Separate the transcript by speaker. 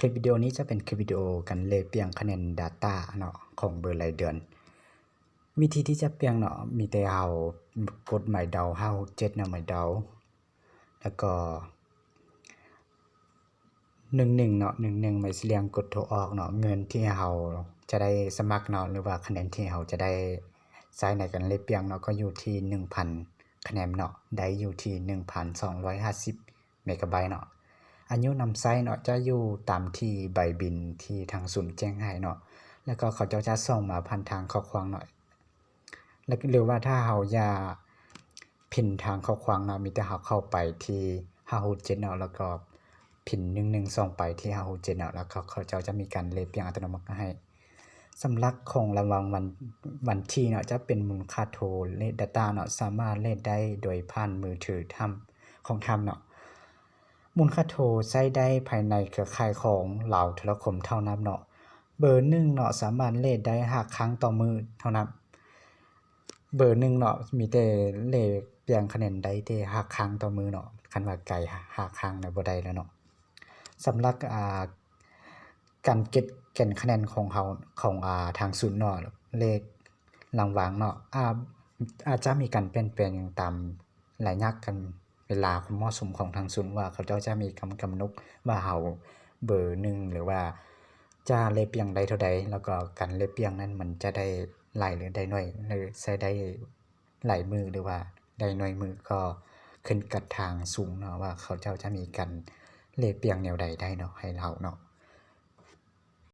Speaker 1: คลิปวิดีโอนี้จะเป็นคลิปวิดีโอการเลขเปลี่ยนคะแนน Data เนาะของเบอร์รายเดือนวิธีที่จะเปลี่ยนเนาะมีแต่เฮากดหมายเดา567เนาะหมายเดาแล้วก็11เนาะ11หมายเสียงกดโทรออกเนาะเงินที่เฮาจะได้สมัครเนาะหรือว่าคะแนนที่เฮาจะได้ใช้ในการเลขเปลี่ยนเนาะก็อยู่ที่ 1,000 คะแนนเนาะได้อยู่ที่ 1,250 เมกะไบต์เนาะอายุนำไซเนาะจะอยู่ตามที่ใบบินที่ทางศูนย์แจ้งให้เนาะแล้วก็เขาจะส่งมาผ่านทางข้อความเนาะแล้วหรือว่าถ้าเฮาอยากพิมพ์ทางข้อความเนาะมีแต่เฮาเข้าไปที่567เนาะแล้วก็พิมพ์11ส่งไปที่567เนาะแล้วเขาจะมีการเลขเปลี่ยนอัตโนมัติให้สำหรับของรางวัลวันที่เนาะจะเป็นมูลค่าโทรเลข Data เนาะสามารถเลขได้โดยผ่านมือถือของทำเนาะมูลค่าโทรใช้ได้ภายในเครือข่ายของลาวโทรคมเท่านั้นเนาะเบอร์1เนาะสามารถเลขได้5ครั้งต่อมื้อเท่านั้นเบอร์1เนาะมีแต่เลขเปลี่ยนคะแนนได้แต่5ครั้งต่อมื้อเนาะคันว่าไกล5ครั้งน่ะบ่ได้แล้วเนาะสำหรับการเก็บเก็นคะแนนของเฮาของทางศูนย์เนาะเลขรางวัลเนาะอาจจะมีการเปลี่ยนแปลงตามระยะกันเวลาความเหมาะสมของทางศูนย์ว่าเขาเจ้าจะมีกำหนดว่าเฮาเบอร์1หรือว่าจะเลขเปลี่ยนได้เท่าใดแล้วก็การเลขเปลี่ยนนั้นมันจะได้หลายหรือได้น้อยหรือใช้ได้หลายมื้อหรือว่าได้น้อยมื้อก็ขึ้นกับทางศูนย์เนาะว่าเขาเจ้าจะมีการเลขเปลี่ยนแนวใดได้เนาะให้เราเนาะ